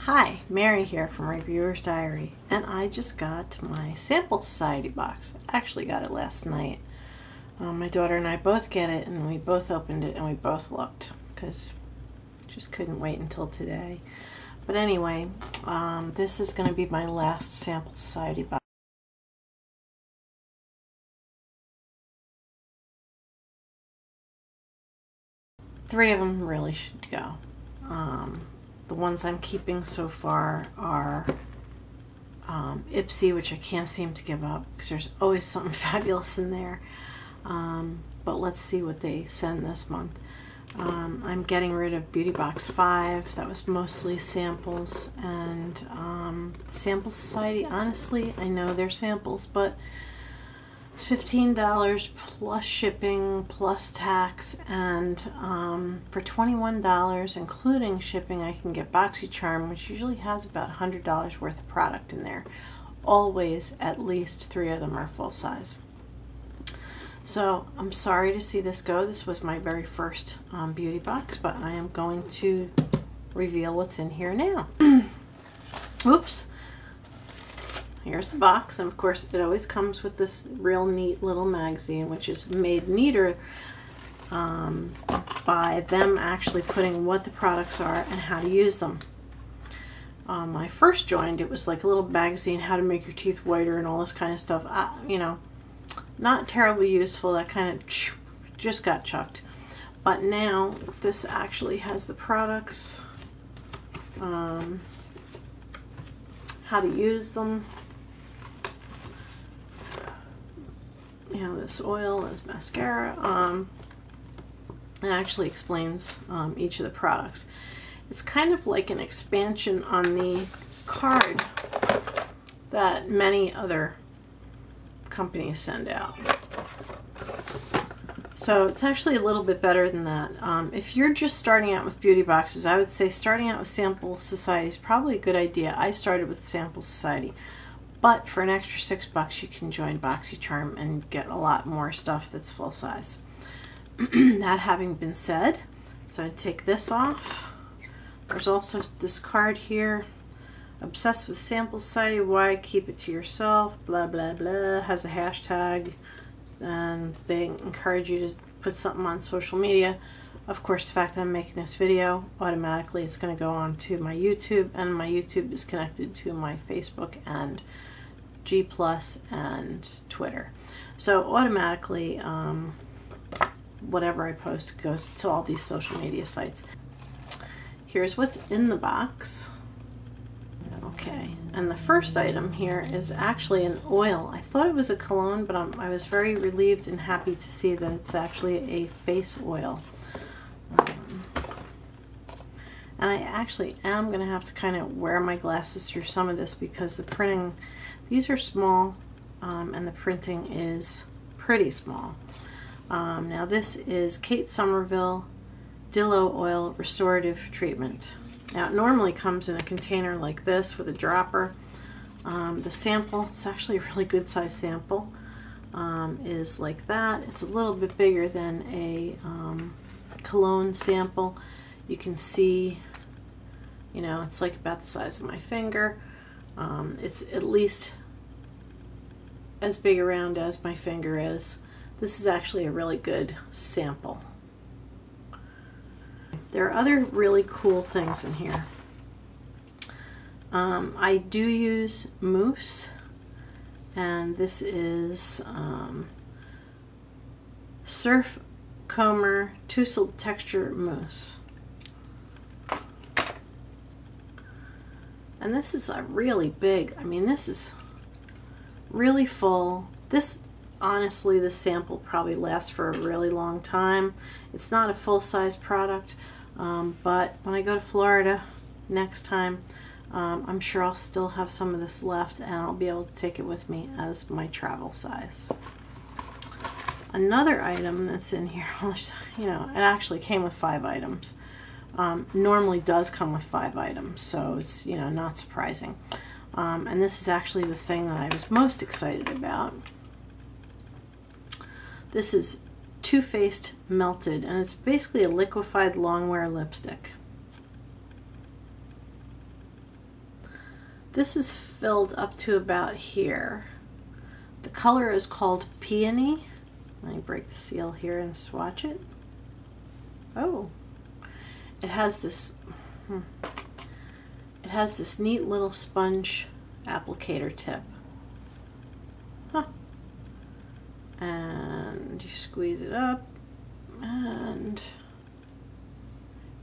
Hi, Mary here from Reviewer's Diary, and I just got my Sample Society box. I actually got it last night. My daughter and I both get it, and we both opened it and we both looked because just couldn't wait until today. But anyway, this is going to be my last Sample Society box. Three of them really should go. The ones I'm keeping so far are Ipsy, which I can't seem to give up because there's always something fabulous in there. But let's see what they send this month. I'm getting rid of Beauty Box 5. That was mostly samples. And Sample Society, honestly, I know they're samples, but it's $15 plus shipping plus tax, and for $21 including shipping I can get BoxyCharm, which usually has about $100 worth of product in there. Always at least 3 of them are full size. So I'm sorry to see this go. This was my very first beauty box, but I am going to reveal what's in here now. Oops. Here's the box, and of course it always comes with this real neat little magazine, which is made neater by them actually putting what the products are and how to use them. When I first joined, it was like a little magazine, how to make your teeth whiter and all this kind of stuff. You know, not terribly useful. That kind of just got chucked. But now this actually has the products, how to use them. You know, this oil, this mascara, it actually explains each of the products. It's kind of like an expansion on the card that many other companies send out. So it's actually a little bit better than that. If you're just starting out with beauty boxes, I would say starting out with Sample Society is probably a good idea. I started with Sample Society. But for an extra $6 you can join BoxyCharm and get a lot more stuff that's full size. That having been said, so I take this off. There's also this card here, obsessed with Sample Society, why keep it to yourself, blah blah blah, has a hashtag, and they encourage you to put something on social media. Of course, the fact that I'm making this video, automatically it's going to go on to my YouTube, and my YouTube is connected to my Facebook and G+ and Twitter. So automatically, whatever I post goes to all these social media sites. Here's what's in the box. Okay, and the first item here is actually an oil. I thought it was a cologne, but I was very relieved and happy to see that it's actually a face oil. And I actually am going to have to kind of wear my glasses through some of this because the printing, these are small, and the printing is pretty small. Now this is Kate Somerville Dillo Oil Restorative Treatment. Now it normally comes in a container like this with a dropper. The sample, it's actually a really good size sample, is like that. It's a little bit bigger than a cologne sample. You can see, you know, it's like about the size of my finger. It's at least as big around as my finger is. This is actually a really good sample. There are other really cool things in here. I do use mousse, and this is Surf Comber Tussle Texture Mousse. And this is a really big, I mean, this is really full. This, honestly, this sample probably lasts for a really long time. It's not a full-size product, but when I go to Florida next time, I'm sure I'll still have some of this left, and I'll be able to take it with me as my travel size. Another item that's in here, you know, it actually came with 5 items. Normally does come with 5 items, so it's, you know, not surprising. And this is actually the thing that I was most excited about. This is Too Faced Melted, and it's basically a liquefied longwear lipstick. This is filled up to about here. The color is called Peony. Let me break the seal here and swatch it. Oh, it has this neat little sponge applicator tip. Huh. And you squeeze it up and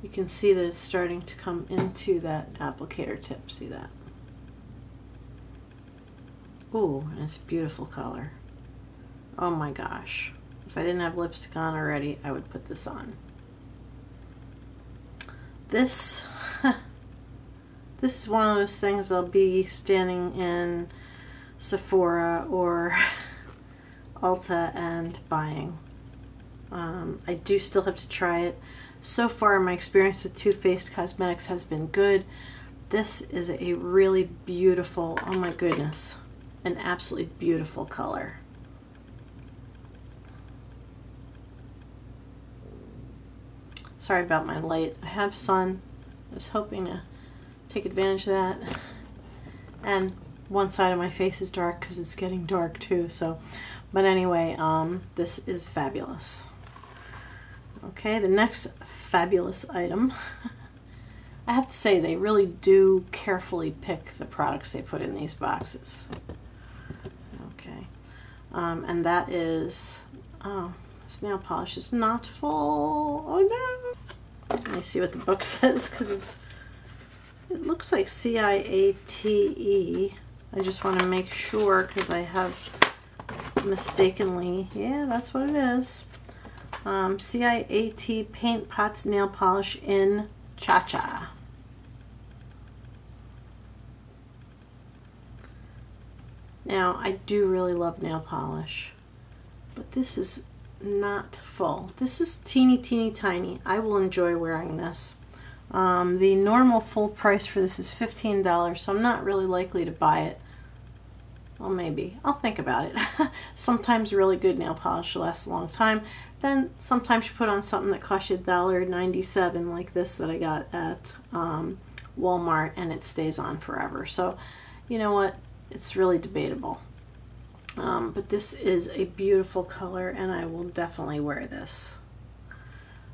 you can see that it's starting to come into that applicator tip. See that? Ooh, and it's a beautiful color. Oh my gosh. If I didn't have lipstick on already, I would put this on. This is one of those things I'll be standing in Sephora or Ulta and buying. I do still have to try it. So far, my experience with Too Faced Cosmetics has been good. This is a really beautiful, oh my goodness, an absolutely beautiful color. Sorry about my light. I have sun. I was hoping to take advantage of that. And one side of my face is dark because it's getting dark too. So, but anyway, this is fabulous. Okay, the next fabulous item. I have to say they really do carefully pick the products they put in these boxes. Okay, and that is, oh, this nail polish is not full. Oh no! Let me see what the book says because it looks like CIATE. I just want to make sure because I have mistakenly, yeah, that's what it is. CIAT Paint Pots Nail Polish in Cha-Cha. Now, I do really love nail polish, but this is not full. This is teeny tiny. I will enjoy wearing this. The normal full price for this is $15, so I'm not really likely to buy it. Well, maybe. I'll think about it. Sometimes really good nail polish lasts a long time. Then sometimes you put on something that costs you $1.97 like this that I got at Walmart and it stays on forever. So, you know what? It's really debatable. But this is a beautiful color and I will definitely wear this.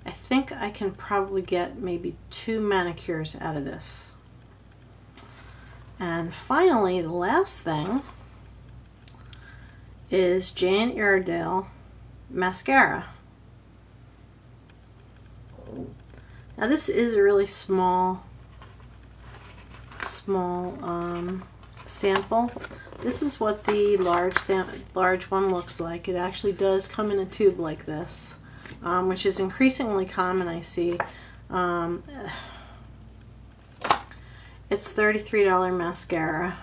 I think I can probably get maybe 2 manicures out of this. And finally, the last thing is Jane Iredale mascara. Now this is a really small sample. This is what the large one looks like. It actually does come in a tube like this, which is increasingly common, I see. It's $33 mascara.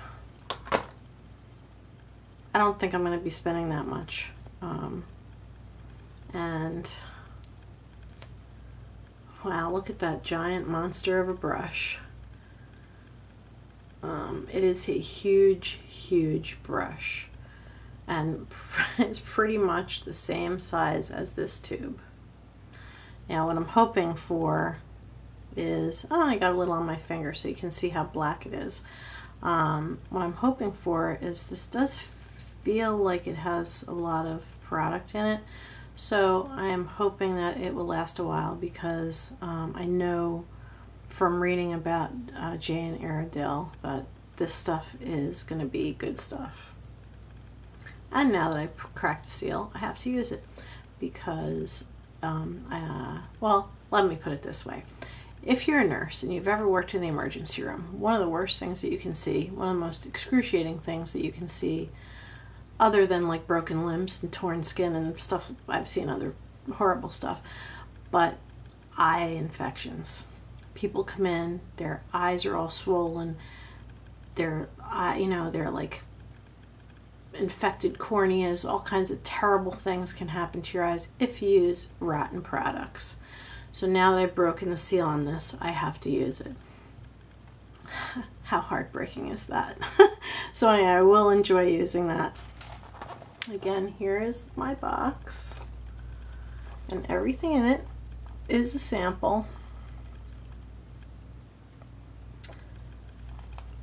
I don't think I'm going to be spending that much. And wow, look at that giant monster of a brush. It is a huge brush, and it's pretty much the same size as this tube. Now what I'm hoping for is, oh, I got a little on my finger so you can see how black it is. What I'm hoping for is this does feel like it has a lot of product in it, so I am hoping that it will last a while because I know from reading about Jane Iredale that this stuff is going to be good stuff. And now that I've cracked the seal, I have to use it because, well, let me put it this way. If you're a nurse and you've ever worked in the emergency room, one of the worst things that you can see, one of the most excruciating things that you can see, other than like broken limbs and torn skin and stuff, I've seen other horrible stuff, but eye infections. People come in, their eyes are all swollen, their they're like infected corneas, all kinds of terrible things can happen to your eyes if you use rotten products. So now that I've broken the seal on this, I have to use it. How heartbreaking is that? So anyway, I will enjoy using that. Again, here is my box, and everything in it is a sample.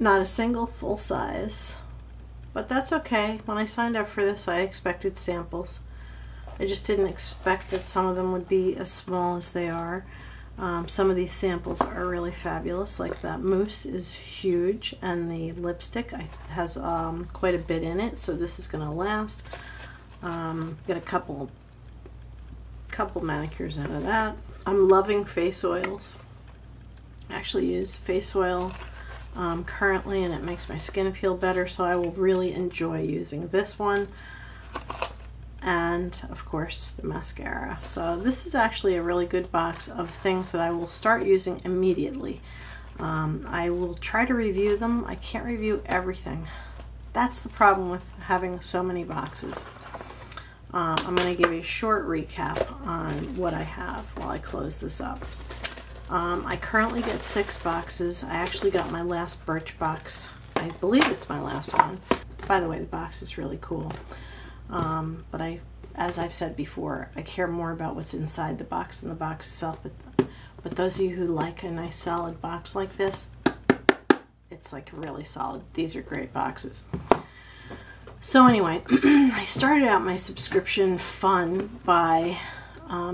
Not a single full size, but that's okay. When I signed up for this, I expected samples. I just didn't expect that some of them would be as small as they are. Some of these samples are really fabulous, like that mousse is huge, and the lipstick has quite a bit in it, so this is going to last. Get a couple manicures out of that. I'm loving face oils. I actually use face oil currently, and it makes my skin feel better, so I will really enjoy using this one. And of course the mascara. So this is actually a really good box of things that I will start using immediately. I will try to review them. I can't review everything. That's the problem with having so many boxes. I'm going to give you a short recap on what I have while I close this up. I currently get 6 boxes. I actually got my last Birch box. I believe it's my last one. By the way, the box is really cool. But as I've said before, I care more about what's inside the box than the box itself. But those of you who like a nice solid box like this, it's like really solid. These are great boxes. So anyway, I started out my subscription fun by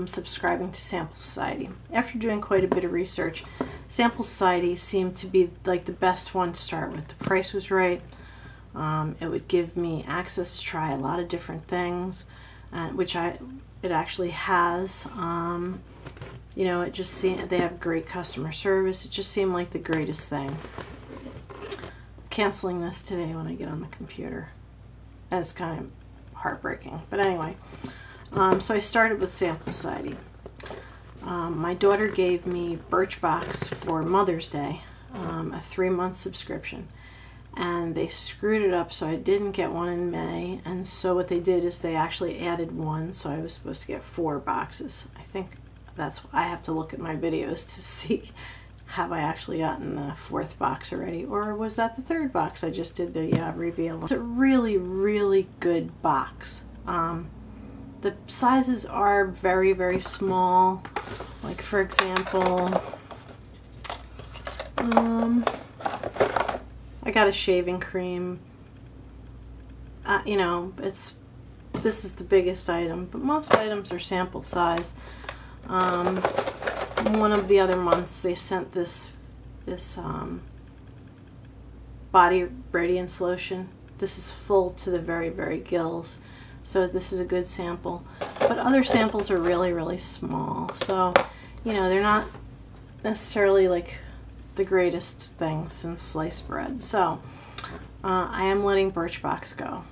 subscribing to Sample Society. After doing quite a bit of research, Sample Society seemed to be like the best one to start with. The price was right. It would give me access to try a lot of different things, which it actually has. You know, it just seemed, they have great customer service. It just seemed like the greatest thing. Canceling this today when I get on the computer. That's kind of heartbreaking. But anyway, so I started with Sample Society. My daughter gave me Birchbox for Mother's Day, a 3-month subscription. And they screwed it up, so I didn't get one in May. And so what they did is they actually added one, so I was supposed to get 4 boxes. I think that's, I have to look at my videos to see, have I actually gotten the 4th box already, or was that the 3rd box I just did the reveal. It's a really, really good box. The sizes are very, very small. Like for example, I got a shaving cream. You know, this is the biggest item, but most items are sample size. One of the other months they sent this body radiance lotion. This is full to the very, very gills, so this is a good sample. But other samples are really, really small, so you know, they're not necessarily like the greatest thing since sliced bread. So I am letting Birchbox go.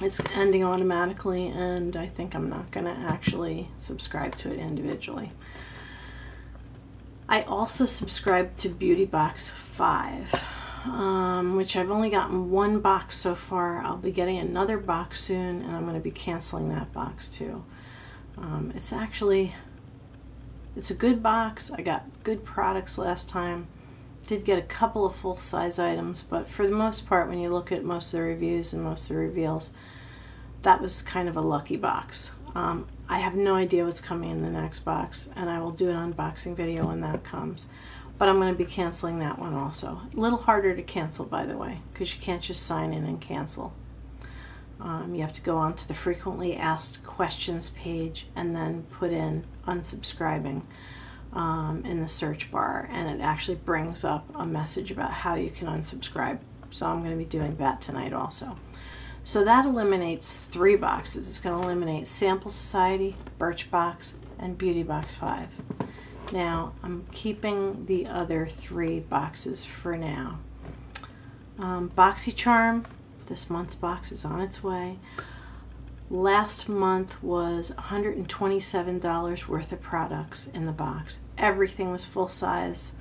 It's ending automatically, and I think I'm not going to actually subscribe to it individually. I also subscribed to Beauty Box 5, which I've only gotten 1 box so far. I'll be getting another box soon, and I'm going to be canceling that box too. It's a good box. I got good products last time. Did get a couple of full-size items, but for the most part, when you look at most of the reviews and most of the reveals, that was kind of a lucky box. I have no idea what's coming in the next box, and I will do an unboxing video when that comes. But I'm going to be canceling that one also. A little harder to cancel, by the way, because you can't just sign in and cancel. You have to go on to the frequently asked questions page and then put in unsubscribing in the search bar, and it actually brings up a message about how you can unsubscribe. So I'm going to be doing that tonight also. So that eliminates 3 boxes. It's going to eliminate Sample Society, Birchbox, and Beauty Box 5. Now I'm keeping the other 3 boxes for now. BoxyCharm, this month's box is on its way. Last month was $127 worth of products in the box. Everything was full size,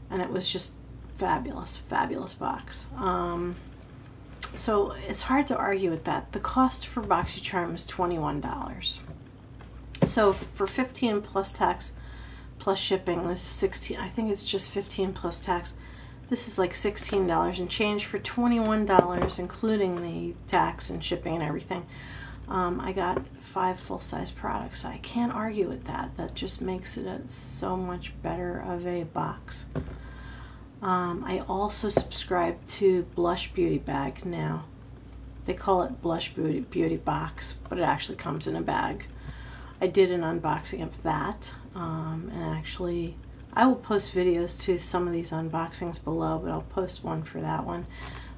and it was just fabulous, fabulous box. So it's hard to argue with that. The cost for BoxyCharm is $21. So for 15 plus tax plus shipping, this is 16. I think it's just 15 plus tax. This is like $16 and change for $21, including the tax and shipping and everything. I got 5 full-size products. I can't argue with that. That just makes it so much better of a box. I also subscribe to Blush Beauty Bag now. They call it Blush Beauty Box, but it actually comes in a bag. I did an unboxing of that, and actually I will post videos to some of these unboxings below, but I'll post one for that one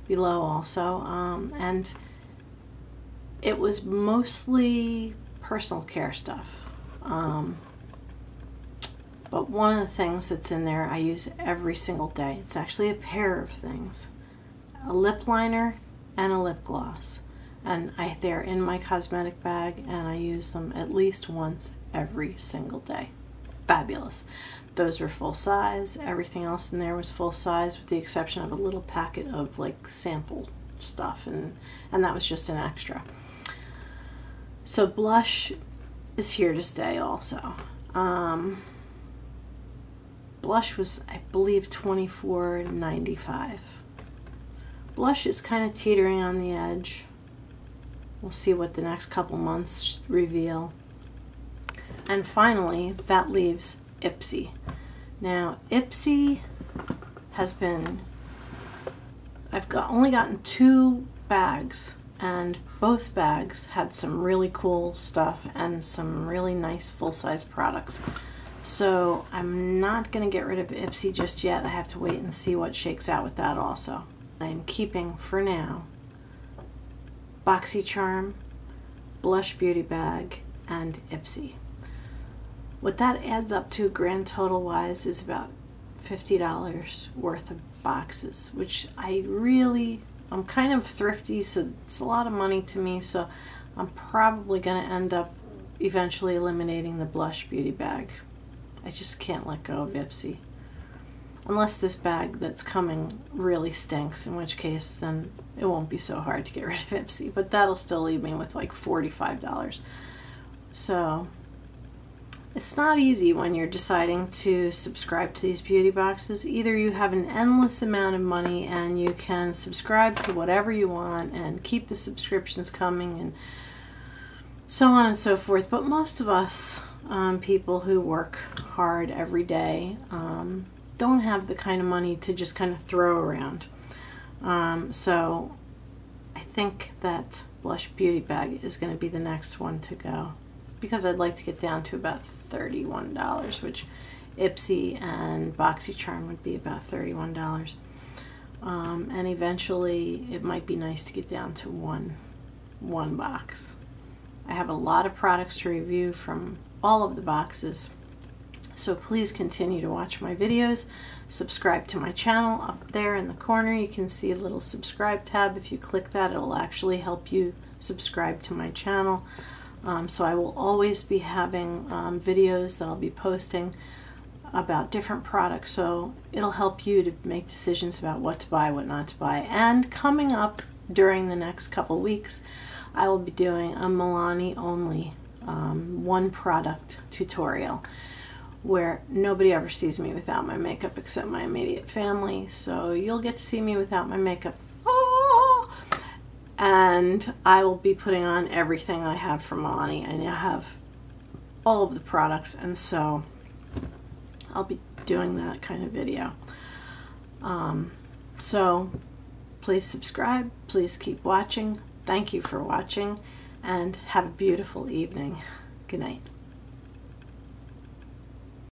below also. And it was mostly personal care stuff. But one of the things that's in there I use every single day. It's actually a pair of things. A lip liner and a lip gloss. And they're in my cosmetic bag, and I use them at least once every single day. Fabulous. Those were full size. Everything else in there was full size with the exception of a little packet of like sample stuff, and that was just an extra. So blush is here to stay also. Blush was, I believe, $24.95. Blush is kind of teetering on the edge. We'll see what the next couple months reveal. And finally, that leaves Ipsy. Now, Ipsy has been, only gotten 2 bags, and both bags had some really cool stuff and some really nice full-size products. So I'm not going to get rid of Ipsy just yet. I have to wait and see what shakes out with that also. I am keeping, for now, BoxyCharm, Blush Beauty Bag, and Ipsy. What that adds up to grand total wise is about $50 worth of boxes, which I'm kind of thrifty, so it's a lot of money to me, so I'm probably going to end up eventually eliminating the Blush Beauty Bag. I just can't let go of Ipsy. Unless this bag that's coming really stinks, in which case then it won't be so hard to get rid of Ipsy, but that'll still leave me with like $45. So it's not easy when you're deciding to subscribe to these beauty boxes. Either you have an endless amount of money and you can subscribe to whatever you want and keep the subscriptions coming and so on and so forth, but most of us people who work hard every day don't have the kind of money to just kind of throw around. So I think that Blush Beauty Bag is going to be the next one to go, because I'd like to get down to about $31, which Ipsy and BoxyCharm would be about $31. And eventually it might be nice to get down to one box. I have a lot of products to review from all of the boxes, so please continue to watch my videos. Subscribe to my channel. Up there in the corner you can see a little subscribe tab. If you click that, it will actually help you subscribe to my channel. So I will always be having videos that I'll be posting about different products, so it'll help you to make decisions about what to buy, what not to buy. And coming up during the next couple weeks, I will be doing a Milani only one product tutorial where nobody ever sees me without my makeup except my immediate family, so you'll get to see me without my makeup. Oh! And I will be putting on everything I have from Milani. I now have all of the products, and so I'll be doing that kind of video. So please subscribe, please keep watching. Thank you for watching, and have a beautiful evening. Good night.